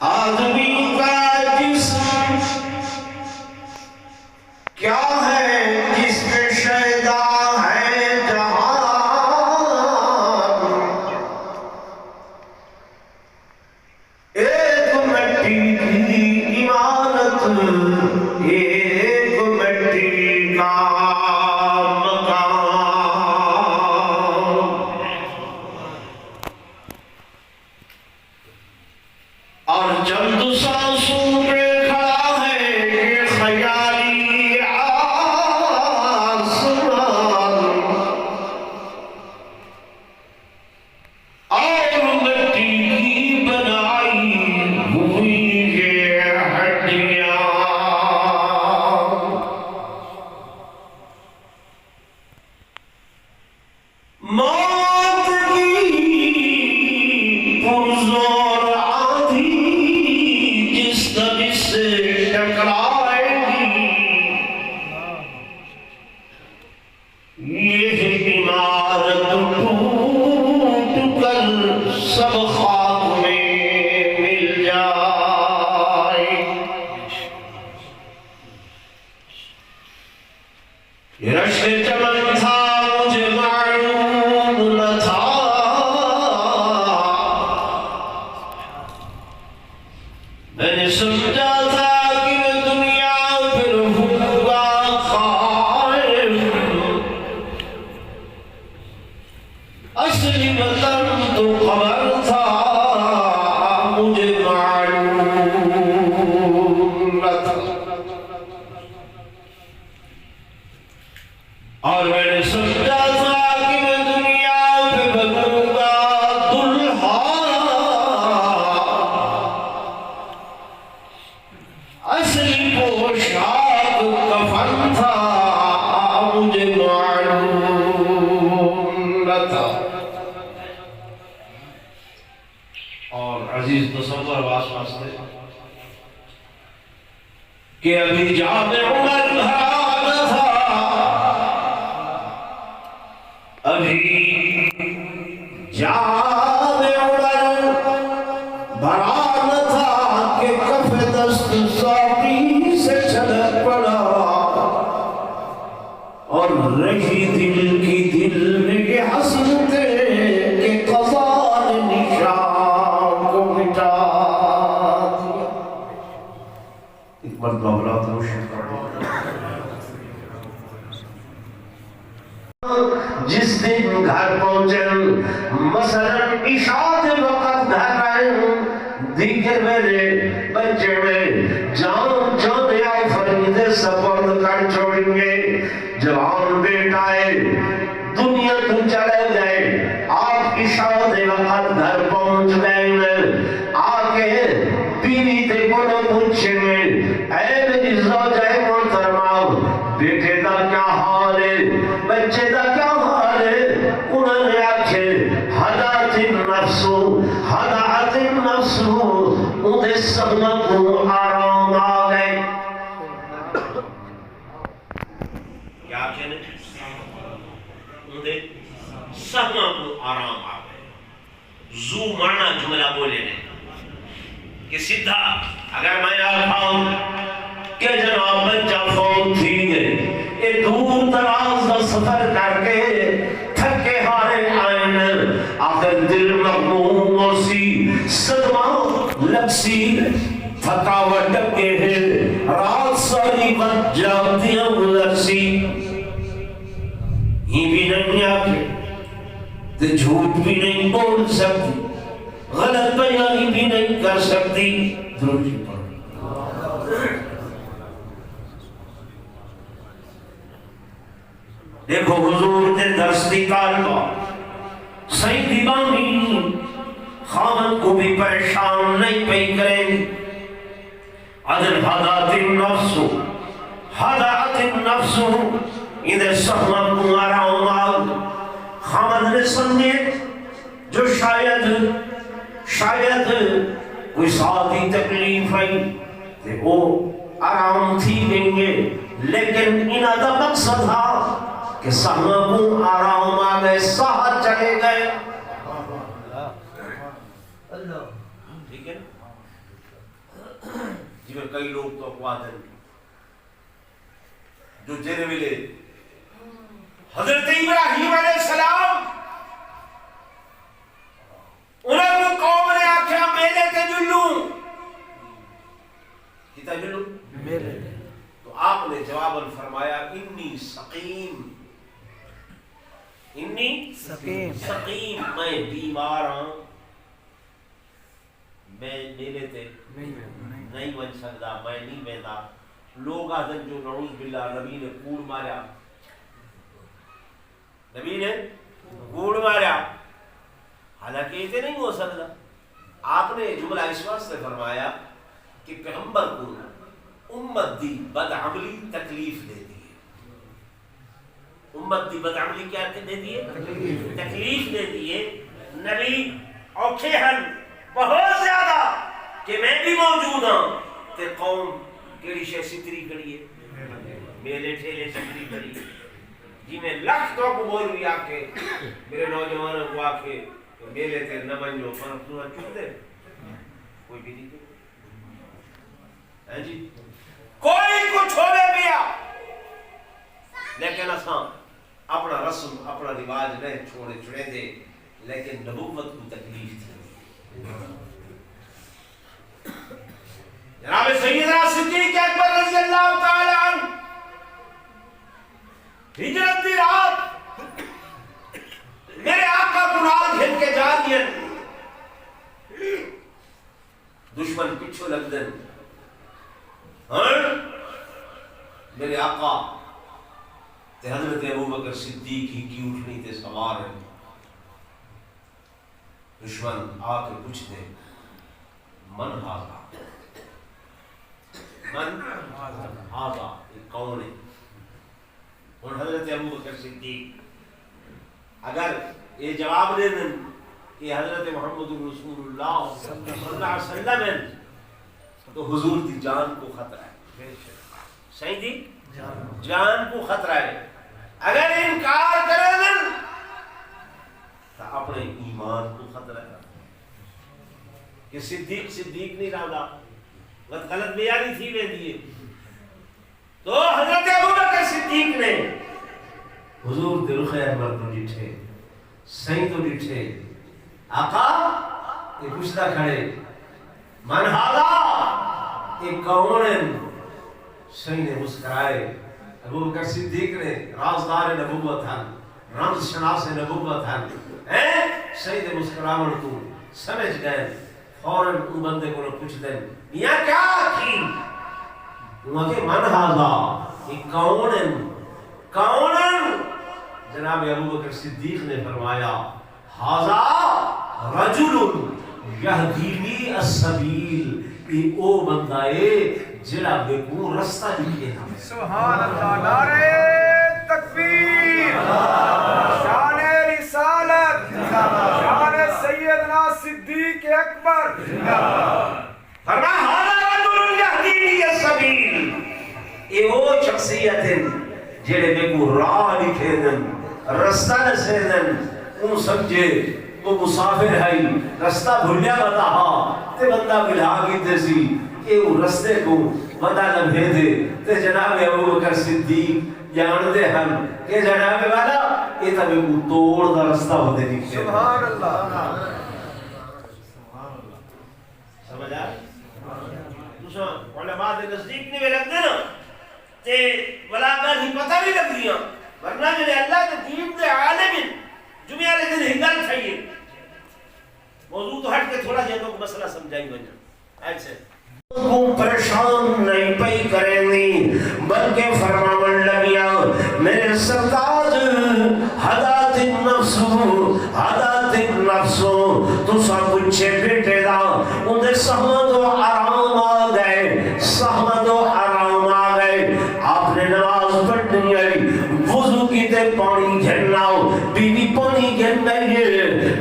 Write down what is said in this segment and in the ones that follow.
آدمی کا جسم کیا ہے جس میں شیدا ہے جہان، ایک مٹی کی عمارت، ایک مٹی کا مکان، اور چند سانسوں پہ کھڑا ہے یہ خیالی آسمان، اور مٹی کی بنائی ہوئی یہ ہڈیاں، موت کی پرزور آندھی جس طرح سے ٹکرائے گی، یہ عمارت ٹوٹ کر سب خاک میں مل جائے، یہ رشک چمن تھا مجھے معلوم نہ تھا، میں نے سمجھا تھا کہ میں دنیا پھر ہوں گا خائف، اصلی وطن تو خبر تھا مجھے معلوم نہ تھا، اور میں نے سمجھا تھا کہ میں دنیا پہ بنوں گا دلہا، اصلی پوشاک کفن تھا مجھے معلوم نہ تھا۔ اور عزیز تصور واسطے کہ ابھی جامع عمر بھرا نہ تھا، ابھی جامع عمر بھرا نہ تھا کہ کف دست ساقی سے چھلک پڑا، اور رہی دل کی دل میں یہ حسرتیں کہ قضا نے نشان کو مٹا دیا۔ ایک مرتبہ بلا تو جس دن گھر پہنچے مثلا عشاء کے وقت گھر آئے، دیگر میرے بچے میں جان یا فرید سپرد کر چھوڑیں گے، جوان بیٹا ہے دنیا تو چلے گئے، آپ عشاء کے وقت گھر پہنچ گئے، آگے بیوی تے کو نہ پوچھیں گے اے میری زوجہ محترمہ بیٹے دا کیا حال ہے، بچے دا کیا حال ہے، انہوں نے آکھے ہدات النفس ہدات النفس، انہیں صدمہ کو آرام آ گئے، کیا کہنے انہیں صدمہ کو آرام آ گئے، زو مانا جملہ بولے نے کہ سدھا اگر میں آکھاؤں کہ جناب بچہ فوت تھی گئے، اے دور دراز کا سفر کر کے تھکے ہارے آئین، آخر دل مغموم ہوسی، صدمہ لگسی، تھکاوٹ ڈکے ہیں، رات ساری وقت جاگتیاں گزرسی، ہی بھی نہیں آکے تو جھوٹ بھی نہیں بول سکتی، غلط بیانی بھی نہیں کر سکتی، دروجی پڑھ دیکھو حضور نے درستی کالبا صحیح دیوانی خامن کو بھی پریشان نہیں پہ کریں، عدل حدات النفس حدات النفس، انہیں سہمہ کو آرام آگ، خامن نے سمجھے جو شاید کوئی ساتھی تکلیف ہے کہ وہ آرام تھی دیں گے، لیکن انہا دا مقصد تھا کہ سہمہ کو آرام آگئے، ساہت چلے گئے، ٹھیک ہے جی میں کئی لوگ تو اقوات ہیں جو جنے ملے حضرت ابراہیم علیہ السلام انہیں کو قوم نے آکھیا میلے تے جلوں کتا جلوں میلے تو آپ نے جواباً فرمایا انی سقیم سقیم میں بیمار ہوں میں میلے تے نہیں بن سکتا میں نہیں بہتا لوگ آدھن جو نعوذ باللہ نبی نے کوڑ ماریا حالانکہ یہ نہیں ہو سکتا آپ نے جملہ اس واسطے فرمایا کہ پیغمبر کو امت دی بدعملی تکلیف دے دی ہے امت دی بدعملی کیا دے دی ہے تکلیف دے دی ہے نبی اوکھے ہن بہت زیادہ کہ میں بھی موجود ہوں تے قوم کیڑی شے ستری کری ہے میلے ٹھیلے ستری کری جی میں لکھ تو کو بول بھی آکے میرے نوجوانوں کو آکے میلے تے نہ بنجو پر تو چپ دے کوئی بھی نہیں ہے جی کوئی کچھ ہوے بیا لیکن اساں اپنا رسم اپنا رواج نہیں چھوڑے دے لیکن نبوت کو تکلیف تھی جناب سیدنا صدیق اکبر رضی اللہ تعالی عنہ ہجرت دی رات میرے آقا قرآن گھن کے جا دیا دشمن پچھو لگ دن میرے آقا تے حضرت ابو بکر صدیق ہی کی اٹھنی تے سوار ہے دشمن آ کے پوچھ دے من ہاضا یہ کون ہے اور حضرت ابو بکر صدیق اگر یہ جواب دے دیں کہ حضرت محمد رسول اللہ صلی اللہ علیہ وسلم ہے تو حضور دی جان کو خطرہ ہے صحیح دی جان کو خطرہ ہے اگر انکار کرے دیں تو اپنے ایمان کو خطرہ ہے کہ صدیق نہیں رہا غلط بیانی تھی میں دیئے تو حضرت ابو بکر صدیق نے حضور دل خیر مردوں ڈٹھے صحیح تو ڈٹھے آقا یہ پوچھتا کھڑے من حالا یہ کون صحیح نے مسکرائے ابو بکر صدیق نے رازدار نبوت ہیں رمز شناس نبوت ہیں صحیح نے مسکراون تو سمجھ گئے فوراً ان بندے کو پوچھ دیں میاں کیا کی وہاں کے من حاضا یہ کون جناب ابو بکر صدیق نے فرمایا حاضا رجل یہدینی السبیل یہ او بندہ ہے جڑا بے کو رستہ دکھے ہمیں سبحان اللہ نعرہ تکبیر شان رسالت شان سیدنا صدیق اکبر فرمایا حاضا رجل یہدینی السبیل یہ وہ شخصیت ہے جڑے بے کو راہ دکھے دن رستہ نسے دن ان سمجھے وہ مسافر ہے رستہ بھولیا بتا ہاں تے بندہ ملا گیتے سی کہ وہ رستے کو بندہ نہ بھیدے تے جناب ابو بکر صدیق جان دے ہم کہ جناب والا یہ تبھی کو توڑ دا رستہ ہوتے دکھے سبحان اللہ سمجھ آئے دوسرا علماء دے نزدیک نہیں لگ دینا تے بلاغہ ہی پتہ نہیں لگ دیا ورنہ جنہیں اللہ کے دین دے عالم جمعہ لے دن ہنگل چاہیے موضوع تو ہٹ کے تھوڑا جنوں کو مسئلہ سمجھائی بنا ایسے کو پریشان نہیں پئی کریں دی بلکہ فرماون لگیا میرے سرتاج حدات النفس تو سب پوچھے بیٹے دا انہیں سہمت و آرام آ گئے سہمت و آرام آ گئے آپ نے نماز پڑھنی ہے وضو کی تے پانی گھناؤ بیوی پانی گھنائی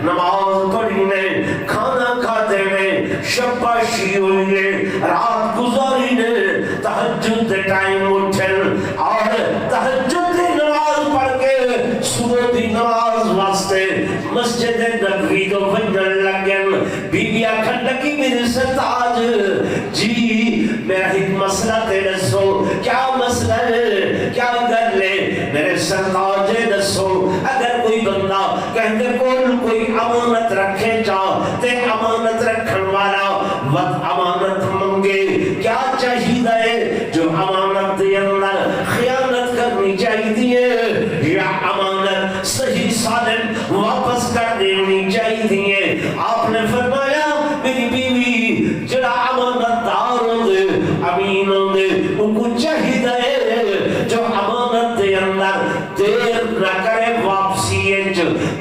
نماز پڑھی نے کھانا کھاتے میں شباشی ہوئی ہے رات گزاری نے تہجد دے ٹائم اٹھن اور تہجد دی نماز پڑھ کے صبح دی نماز واسطے مسجد نبوی تو بنن لگن بی بیوی آکھن لگی میرے سرتاج جی میرا ایک مسئلہ تے دسو کیا مسئلہ ہے کیا کر لے میرے سرتاج دسو اگر کوئی بندہ کہتے کوئی امانت رکھے چاہ تے امانت رکھن والا وقت امانت منگے کیا چاہیے جو امانت دے اندر خیانت کرنی چاہیے یا امانت صحیح سالم واپس کر دینی چاہیے آپ نے فرمایا میری بیوی جڑا امانت دار دے امین دے ان کو چاہیے جو امانت دے اندر دیر نہ کرے واپسی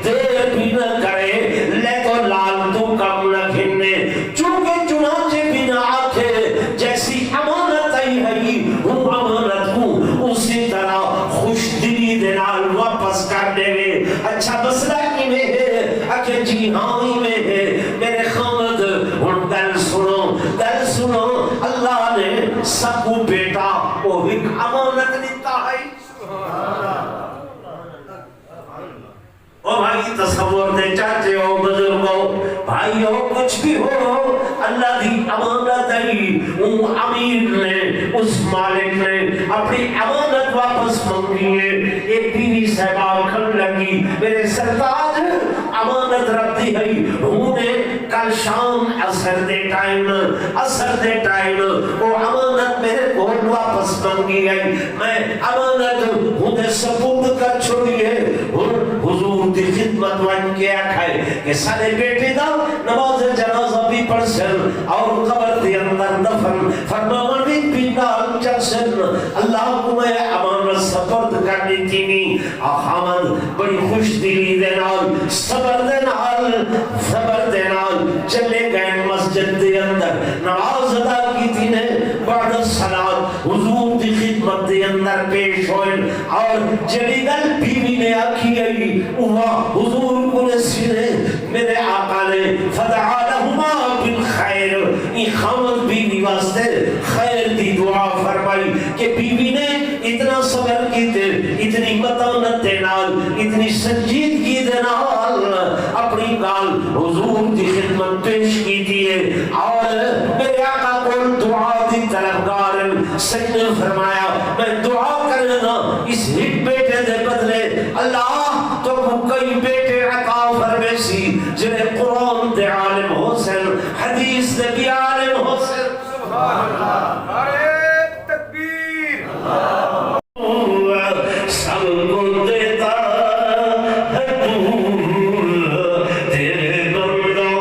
دیر بھی نہ کرے لے تو لال تو کم نہ گھنے چونکہ چنانچہ بھی نہ آکھے جیسی امانت آئی ہے وہ امانت کو اسی طرح خوش دلی دنال واپس کر دے گے اچھا مسئلہ کی میں ہے اکھے جی ہاں ہی میں ہے میرے خامد ان دل سنو اللہ نے سب کو بیٹا وہ ایک امانت دیتا ہے او بھائی تصور دے چاچے ہو بزرگو بھائی ہو کچھ بھی ہو اللہ دی امانت ہے ان امیر نے اس مالک نے اپنی امانت واپس مانگی ہے ایک بیوی صاحبہ کھن لگی میرے سرتاج امانت رکھ دی ہے انہیں کل شام اثر دے ٹائم وہ امانت میرے کو واپس مانگی ہے میں امانت انہیں سپورٹ کر چھوڑی ہے حضور دی خدمت وان کے آکھائے کہ سارے بیٹے دا نماز جنازہ بھی پڑھ سن اور قبر دے اندر دفن فرماون بھی نال چل سن اللہ کو میں امانت سپرد کرنی تھی خامد بڑی خوش دلی دے نال صبر دے نال چلے گئے مسجد دے اندر نماز ادا کی تھی نے بعد الصلاۃ حضور دی خدمت دے اندر پیش ہوئے اور جڑی گل بیوی نے آکھی گئی حضور کو نسینے میرے آقا نے فدعا لہما بالخیر ای خامد بیوی واسطے خیر دی دعا فرمائی کہ بیوی نے اتنا صبر کی تھے اتنی متانت دے نال اتنی سنجیدگی دے نال اپنی گال حضور دی خدمت پیش کی دیئے اور میرے آقا کو دعا دی طلبگار سجد فرمایا میں دعا کرنا اس ہٹ بیٹے دے بدلے اللہ تو کئی بیٹے عطا فرمیسی جنہیں قرآن دے عالم حسن حدیث دے بھی عالم حسن سبحان اللہ نعرہ تکبیر سب کو دیتا ہے تو تیرے بندوں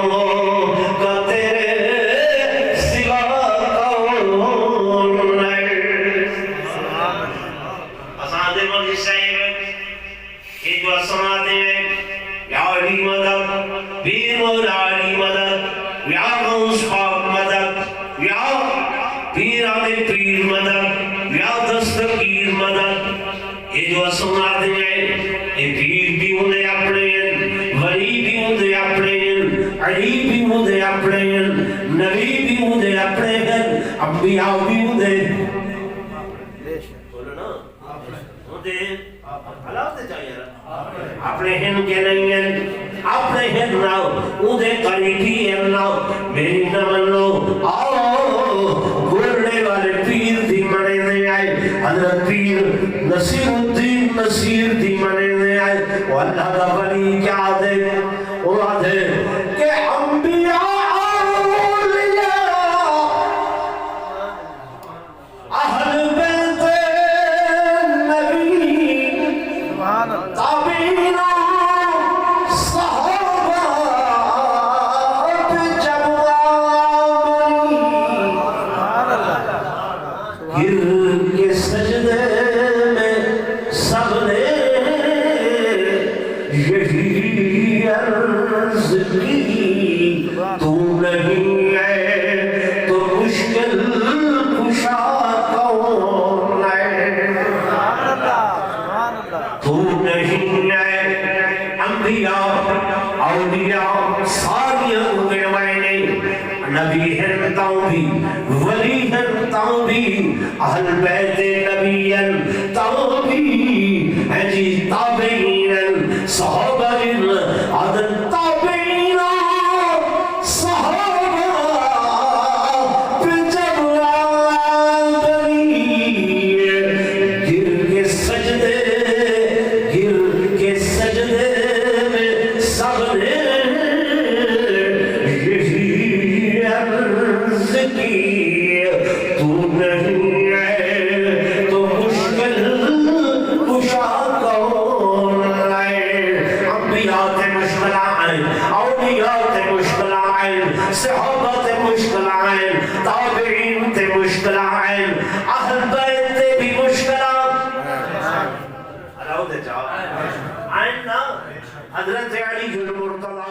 کا تیرے سوا کون ہے آسان دے مجھے صحیح یہ جو سناتے ہیں یا علی مدد پیر مولا علی مدد یا غوث پاک مدد یا پیران پیر مدد یا دستگیر مدد یہ جو سناتے ہیں یہ پیر بھی انہیں اپنے ولی بھی انہیں اپنے علی بھی انہیں اپنے نبی بھی انہیں اپنے انبیاء بھی انہیں بولو نا انہیں حالات چاہیے اپنے ہن کے نہیں ہیں اپنے ہن ناؤ اندھے قریبی ہیں ناؤ میری نمنو آؤ گھرنے والے پیر دی منے نہیں آئے حضرت پیر نصیر الدین نصیر دی منے نہیں آئے وہ اللہ کا ولی کیا دے وہ آدھے کہ انبیاء اہل بیت نبی تابعین صحابہ گر کے سجدے میں سب نے یہی عرض کی تو نہیں ہے تو مشکل کشا کون ہے تو نہیں ہے انبیاء اولیاء ساری ہوئے وائنے نبی ہیں تاؤں بھی ولی ہیں تاؤں بھی اہل بیت نبی ہیں تاؤں بھی ہے جی تابعین صحابہ عدد تابعین صحابہ تے مشکلہ ہیں اہل بیت تے بھی مشکلہ علاؤ دے جاؤ آئین نا حضرت علی المرتضی